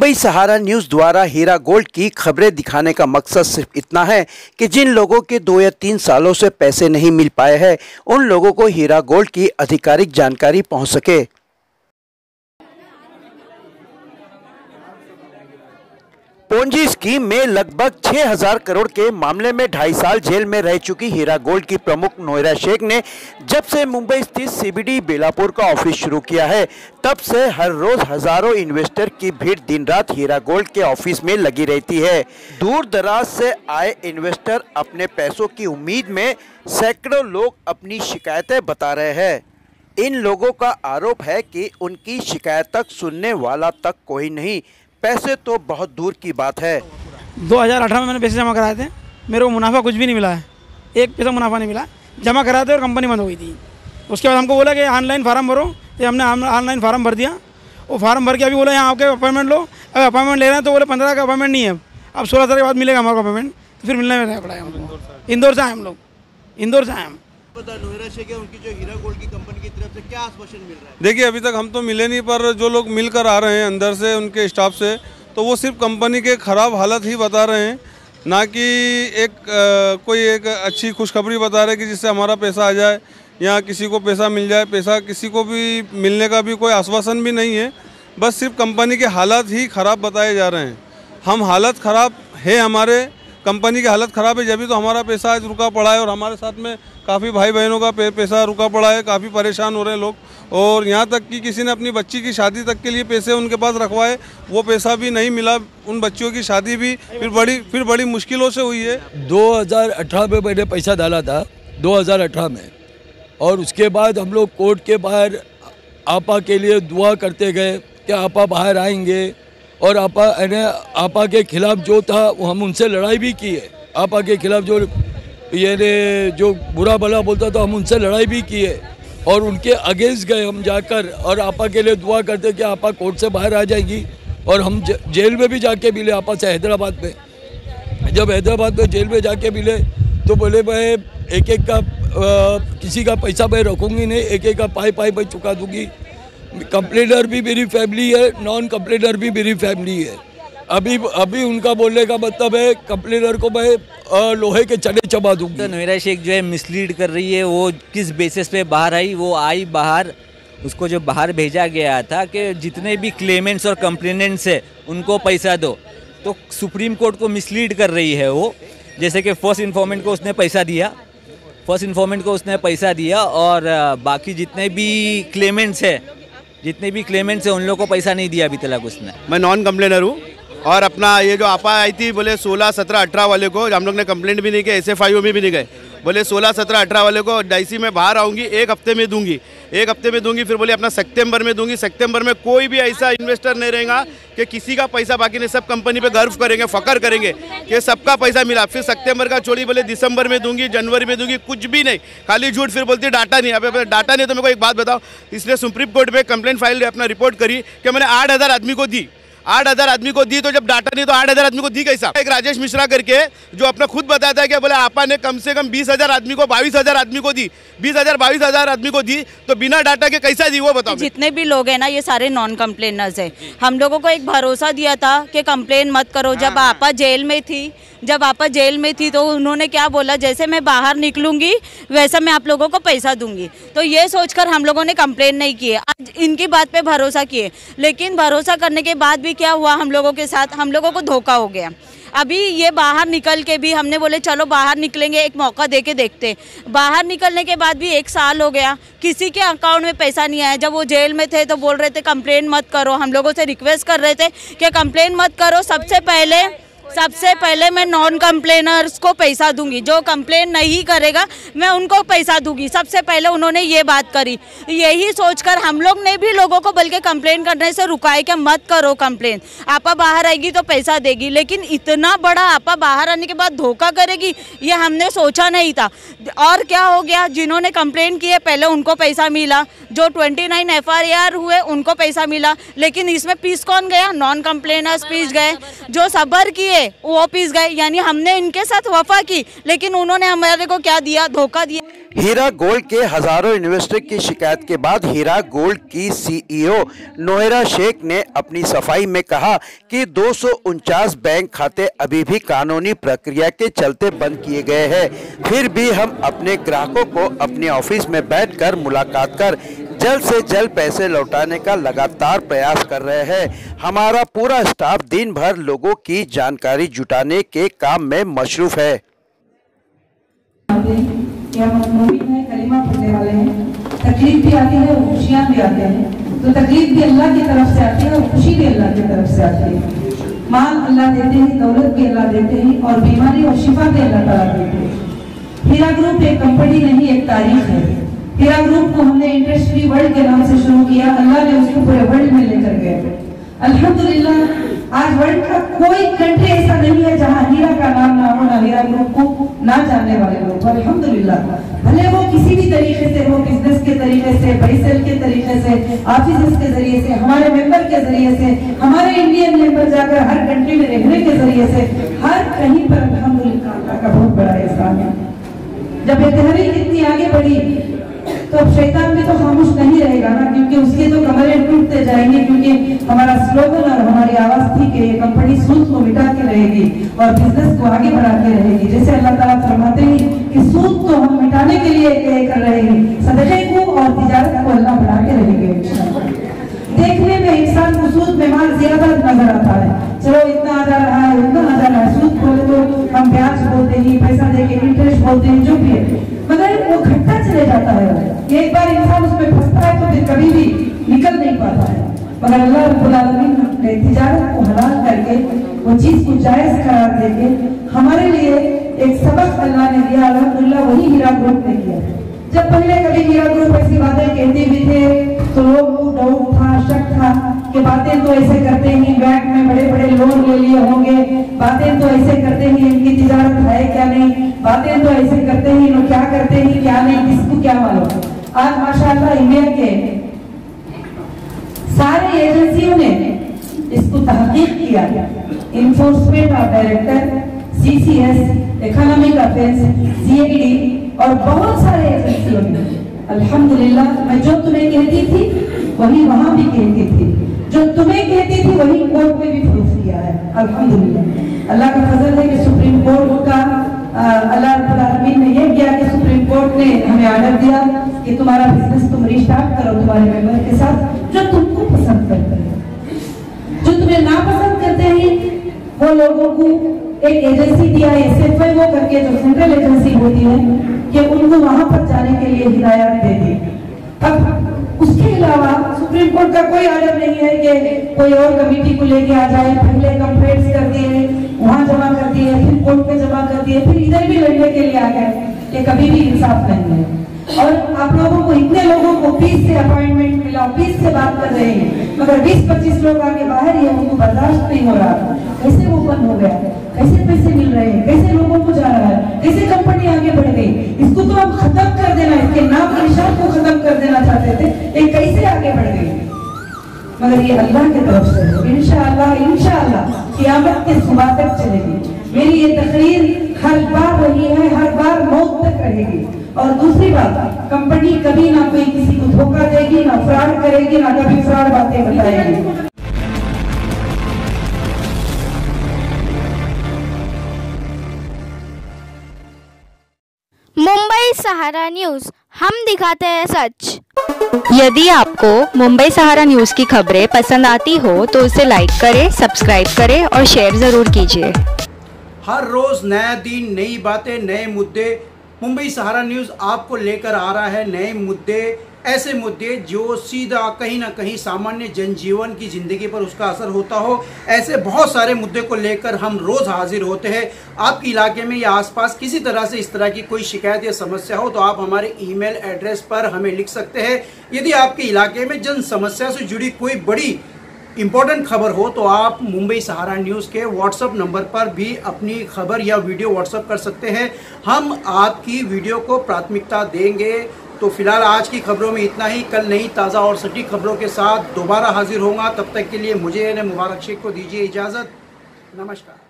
मुंबई सहारा news द्वारा हीरा gold की खबरें दिखाने का मकसद सिर्फ इतना है कि जिन लोगों के 2 या 3 सालों से पैसे नहीं मिल पाए हैं, उन लोगों को हीरा गोल्ड की आधिकारिक जानकारी पहुंच सके। पोंजी स्कीम में लगभग 6,000 करोड़ के मामले में 2.5 साल जेल में रह चुकी हीरा गोल्ड की प्रमुख नोएरा शेख ने जब से मुंबई स्थित सीबीडी बेलापुर का ऑफिस शुरू किया है, तब से हर रोज हजारों इन्वेस्टर की भीड़ दिन रात हीरा गोल्ड के ऑफिस में लगी रहती है। दूर दराज से आए इन्वेस्टर अपने पैसों की उम्मीद में सैकड़ों लोग अपनी शिकायतें बता रहे हैं। इन लोगों का आरोप है कि उनकी शिकायत तक सुनने वाला तक कोई नहीं, पैसे तो बहुत दूर की बात है। 2018 में मैंने पैसे जमा कराए थे, मेरे को मुनाफा कुछ भी नहीं मिला है, 1 पैसा मुनाफा नहीं मिला। जमा कराए थे और कंपनी बंद हो गई थी। उसके बाद हमको बोला कि ऑनलाइन फार्म भरो, तो हमने ऑनलाइन फार्म भर दिया। वो फार्म भर के अभी बोला यहाँ आपके अपॉइंटमेंट लो। अगर अपॉइंटमेंट ले रहे हैं तो बोले 15 का अपॉइंटमेंट नहीं है, अब 16 तारीख के बाद मिलेगा हमारा अपॉइंटमेंट। तो फिर मिलने में रहना पड़ा है हमको। इंदौर से आए हम लोग, इंदौर से आए हम। नोएरा शेख है, उनकी जो हीरा गोल्ड की कंपनी की तरफ से क्या आश्वासन मिल रहा है? देखिए, अभी तक हम तो मिले नहीं, पर जो लोग मिलकर आ रहे हैं अंदर से, उनके स्टाफ से, तो वो सिर्फ कंपनी के ख़राब हालत ही बता रहे हैं, ना कि कोई एक अच्छी खुशखबरी बता रहे कि जिससे हमारा पैसा आ जाए या किसी को पैसा मिल जाए। पैसा किसी को भी मिलने का भी कोई आश्वासन भी नहीं है, बस सिर्फ कंपनी के हालात ही ख़राब बताए जा रहे हैं। हम हालत ख़राब है, हमारे कंपनी की हालत ख़राब है, जब तो हमारा पैसा आज रुका पड़ा है और हमारे साथ में काफ़ी भाई बहनों का पैसा रुका पड़ा है, काफ़ी परेशान हो रहे हैं लोग। और यहाँ तक कि किसी ने अपनी बच्ची की शादी तक के लिए पैसे उनके पास रखवाए, वो पैसा भी नहीं मिला। उन बच्चियों की शादी भी फिर बड़ी मुश्किलों से हुई है। 2018 में मैंने पैसा डाला था, 2018 में, और उसके बाद हम लोग कोर्ट के बाहर आपा के लिए दुआ करते गए कि आपा बाहर आएंगे, और आपा के खिलाफ जो था वो हम उनसे लड़ाई भी की है। आपा के खिलाफ जो बुरा भला बोलता था, हम उनसे लड़ाई भी की है और उनके अगेंस्ट गए हम जाकर, और आपा के लिए दुआ करते कि आपा कोर्ट से बाहर आ जाएगी। और हम जेल में भी जाके मिले आपा से हैदराबाद में। जब हैदराबाद में जेल में जाके मिले तो बोले मैं एक का किसी का पैसा मैं रखूँगी नहीं, एक का पाई मैं चुका दूँगी। कंप्लेनर भी मेरी फैमिली है, नॉन कंप्लेनर भी मेरी फैमिली है। अभी उनका बोलने का मतलब है कंप्लेनर को मैं लोहे के चने चबा दूंगी। तो नोएरा शेख जो है मिसलीड कर रही है, वो किस बेसिस पे बाहर आई? वो आई बाहर, उसको जो बाहर भेजा गया था कि जितने भी क्लेमेंट्स और कंप्लेनेंट्स है उनको पैसा दो, तो सुप्रीम कोर्ट को मिसलीड कर रही है वो। जैसे कि फर्स्ट इन्फॉर्मेंट को उसने पैसा दिया और बाकी जितने भी क्लेमेंट्स है उन लोगों को पैसा नहीं दिया अभी तक उसने। मैं नॉन कंप्लेनर हूँ, और अपना ये जो आपा आई थी बोले 16, 17, 18 वाले को हम लोग ने कंप्लेंट भी नहीं किया, SFIO में भी नहीं गए। बोले 16, 17, 18 वाले को डाइसी में बाहर आऊँगी, 1 हफ्ते में दूंगी, 1 हफ्ते में दूंगी। फिर बोले अपना सितंबर में दूंगी। सितंबर में कोई भी ऐसा इन्वेस्टर नहीं रहेगा कि किसी का पैसा बाकी नहीं, सब कंपनी पे गर्व करेंगे, फकर करेंगे कि सबका पैसा मिला। फिर सितंबर का छोड़ी, बोले दिसंबर में दूंगी, जनवरी में दूंगी, कुछ भी नहीं, खाली झूठ। फिर बोलती डाटा नहीं। अब डाटा नहीं तो मेरे को एक बात बताओ, इसलिए सुप्रीम कोर्ट में कंप्लेंट फाइल अपना रिपोर्ट करी कि मैंने 8,000 आदमी को दी, 8,000 आदमी को दी, तो जब डाटा नहीं तो 8,000 आदमी को दी कैसा? एक राजेश मिश्रा करके जो अपना खुद बताता है कि बोले आपा ने कम से कम 20,000 आदमी को 22,000 आदमी को दी, 22,000 आदमी को दी, तो बिना डाटा के कैसा दी वो बताओ। जितने भी लोग हैं ना, ये सारे नॉन कंप्लेनर्स हैं। हम लोगों को एक भरोसा दिया था कि कंप्लेन मत करो। जब आपा जेल में थी तो उन्होंने क्या बोला, जैसे मैं बाहर निकलूंगी वैसा मैं आप लोगों को पैसा दूंगी। तो ये सोचकर हम लोगों ने कंप्लेन नहीं किए, आज इनकी बात पे भरोसा किए। लेकिन भरोसा करने के बाद भी क्या हुआ, हम लोगों के साथ हम लोगों को धोखा हो गया। अभी ये बाहर निकल के भी हमने बोले चलो बाहर निकलेंगे, एक मौका दे के देखते। बाहर निकलने के बाद भी 1 साल हो गया, किसी के अकाउंट में पैसा नहीं आया। जब वो जेल में थे तो बोल रहे थे कंप्लेन मत करो, हम लोगों से रिक्वेस्ट कर रहे थे कि कंप्लेन मत करो। सबसे पहले मैं नॉन कंप्लेनर्स को पैसा दूंगी, जो कंप्लेन नहीं करेगा मैं उनको पैसा दूंगी। सबसे पहले उन्होंने ये बात करी। यही सोचकर हम लोग ने भी लोगों को बल्कि कंप्लेन करने से रुकाए कि मत करो कंप्लेन, आपा बाहर आएगी तो पैसा देगी। लेकिन इतना बड़ा आपा बाहर आने के बाद धोखा करेगी, ये हमने सोचा नहीं था। और क्या हो गया, जिन्होंने कंप्लेन की है पहले उनको पैसा मिला, जो 29 FIR हुए उनको पैसा मिला। लेकिन इसमें पीस कौन गया? नॉन कंप्लेनर्स पीस गए। जो सब्र किए लिए वो पीस गए, यानी हमने इनके साथ वफा की, लेकिन उन्होंने हमारे को क्या दिया, धोखा दिया। हीरा गोल्ड के हजारों इन्वेस्टर की शिकायत के बाद हीरा गोल्ड की सीईओ नोएरा शेख ने अपनी सफाई में कहा कि 249 बैंक खाते अभी भी कानूनी प्रक्रिया के चलते बंद किए गए हैं। फिर भी हम अपने ग्राहकों को अपने ऑफिस में बैठकर मुलाकात कर जल्द से जल्द पैसे लौटाने का लगातार प्रयास कर रहे हैं। हमारा पूरा स्टाफ दिन भर लोगों की जानकारी जुटाने के काम में मशरूफ है। कलिमा पढ़ने वाले हैं, तकलीफ भी आती है, खुशियाँ भी आती हैं। तो तकलीफ भी अल्लाह की तरफ से आती है और खुशी भी अल्लाह की तरफ से आती है। माल अल्लाह देते हैं, दौलत भी अल्लाह देते हैं और बीमारी और शिफा भी अल्लाह ताला देते हैं। हीरा ग्रुप एक कंपनी नहीं, एक तारीख है। हीरा ग्रुप को हमने इंटरेस्ट फ्री वर्ल्ड के नाम से शुरू किया, अल्लाह ने उसको पूरे वर्ल्ड में लेकर गए। अल्हम्दुलिल्लाह आज वर्ल्ड का कोई कंट्री ऐसा नहीं है जहाँ हीरा का नाम ना हो, ना हीरा ग्रुप को ना जानने वाले लोग। अल्हम्दुलिल्लाह भले वो किसी भी तरीके से हो, बिजनेस के तरीके से, पैसेल के तरीके से, ऑफिस के जरिए से, हमारे मेंबर के जरिए से, हमारे इंडियन मेंबर जाकर हर कंट्री में रहने के जरिए से, हर कहीं पर अल्हम्दुलिल्लाह अल्लाह का बहुत बड़ा एहसान है। जब ये तहरीक इतनी आगे बढ़ी तो अब शैतान भी तो खामोश नहीं रहेगा ना, क्योंकि उसके तो कमरे टूटते जाएंगे। क्योंकि हमारा स्लोगन और हमारी आवाज थी कि ये कंपनी सूद को मिटा के रहेगी और बिजनेस को आगे बढ़ा के रहेगी। जैसे अल्लाह ताला फरमाते हैं कि सूद को हम मिटाने के लिए कर रहे हैं, सदक़े को और तिजारत को अल्लाह बढ़ा के रहेंगे। देखने में इंसान को सूद में माल ज्यादा नजर आता है, चलो इतना आ जा रहा है, उतना आ जा रहा है। सूद बोले तो हम ब्याज बोलते हैं, पैसा देके इंटरेस्ट बोलते हैं, जो भी है, मगर वो घटता चले जाता है। एक बार इंसान उसमें फंसता है तो फिर कभी भी निकल नहीं पाता है। मगर अल्लाह रब्बुल आलमीन ने तिजारत को हलाल करके वो चीज को जायज करार देके हमारे लिए एक सबक अल्लाह ने दिया। अल्हम्दुलिल्लाह वही हीरा ग्रुप ने किया। जब पहले कभी हीरा ग्रुप ऐसी बातें कहते भी थे तो लोग डाउट था, शक था कि बातें तो ऐसे करते ही, बैंक में बड़े बड़े लोन ले लिए होंगे, बातें तो ऐसे करते ही, इनकी तिजारत है क्या नहीं, बातें तो ऐसे करते ही, लोग क्या करते ही क्या नहीं, किसको क्या मालूम। आज माशाअल्लाह इंडिया के सारे एजेंसियों ने इसको तहकीक किया। Enforcement of director, CCS, economic affairs, CID और बहुत सारे एजेंसियों ने अल्हम्दुलिल्लाह मैं जो तुम्हें कहती थी वही वहां भी कहती थी, जो तुम्हें कहती थी वही कोर्ट में भी प्रूफ किया है। अल्हम्दुलिल्लाह अल्लाह का फजल है कि सुप्रीम कोर्ट का अल्लाह रब्बुल आलमीन ने यह किया कि सुप्रीम कोर्ट ने हमें ऑर्डर दिया कि तुम्हारा बिजनेस तुम रिस्टार्ट करो तुम्हारे मेंबर के साथ जो तुमको पसंद करते हैं। जो तुम्हें नापसंद करते हैं वो लोगों को एक एजेंसी दिया है SFIO करके, जो सेंट्रल एजेंसी होती है, कि उनको वहां पर जाने के लिए हिदायत दे दी। अब उसके अलावा सुप्रीम कोर्ट का कोई ऑर्डर नहीं है कि कोई और कमेटी को लेके आ जाए। पहले कंप्लेंट्स कर दिए, वहां जमा कर दिए, फिर कोर्ट में जमा कर दिए, फिर इधर भी लड़ने के लिए आ गए। ये कभी भी इंसाफ नहीं है। और आप लोगों को, इतने लोगों को 20 से अपॉइंटमेंट मिला, 20 से बात कर रहे हैं, मगर 20-25 लोग आगे बाहर ही, उनको बर्दाश्त नहीं हो रहा। कैसे वो बंद हो गया, कैसे पैसे मिल रहे हैं, कैसे लोगों को जा रहा है, कैसे कंपनी आगे बढ़ गई। इसको तो हम खत्म कर देना, इसके नाम निशान को खत्म कर देना चाहते थे, ये कैसे आगे बढ़ गई। मगर ये अल्लाह की तरफ से है। इंशाअल्लाह क़यामत के सुबह तक चलेगी। मेरी ये तकरीर हर बार रही है, हर बार मौत तक रहेगी। और दूसरी बात, कंपनी कभी ना कोई किसी को धोखा देगी, ना फ्रॉड करेगी, ना कभी फ्रॉड बातें बताएगी। मुंबई सहारा न्यूज़, हम दिखाते हैं सच। यदि आपको मुंबई सहारा न्यूज़ की खबरें पसंद आती हो तो उसे लाइक करें, सब्सक्राइब करें और शेयर ज़रूर कीजिए। हर रोज़ नया दिन, नई बातें, नए मुद्दे मुंबई सहारा न्यूज़ आपको लेकर आ रहा है। नए मुद्दे, ऐसे मुद्दे जो सीधा कहीं ना कहीं सामान्य जनजीवन की ज़िंदगी पर उसका असर होता हो, ऐसे बहुत सारे मुद्दे को लेकर हम रोज़ हाजिर होते हैं। आपके इलाके में या आसपास किसी तरह से इस तरह की कोई शिकायत या समस्या हो तो आप हमारे ईमेल एड्रेस पर हमें लिख सकते हैं। यदि आपके इलाके में जन समस्या से जुड़ी कोई बड़ी इम्पोर्टेंट खबर हो तो आप मुंबई सहारा न्यूज़ के व्हाट्सएप नंबर पर भी अपनी खबर या वीडियो व्हाट्सएप कर सकते हैं। हम आपकी वीडियो को प्राथमिकता देंगे। तो फिलहाल आज की खबरों में इतना ही। कल नई ताज़ा और सटीक खबरों के साथ दोबारा हाजिर होगा। तब तक के लिए मुझे मुबारक शेख को दीजिए इजाज़त। नमस्कार।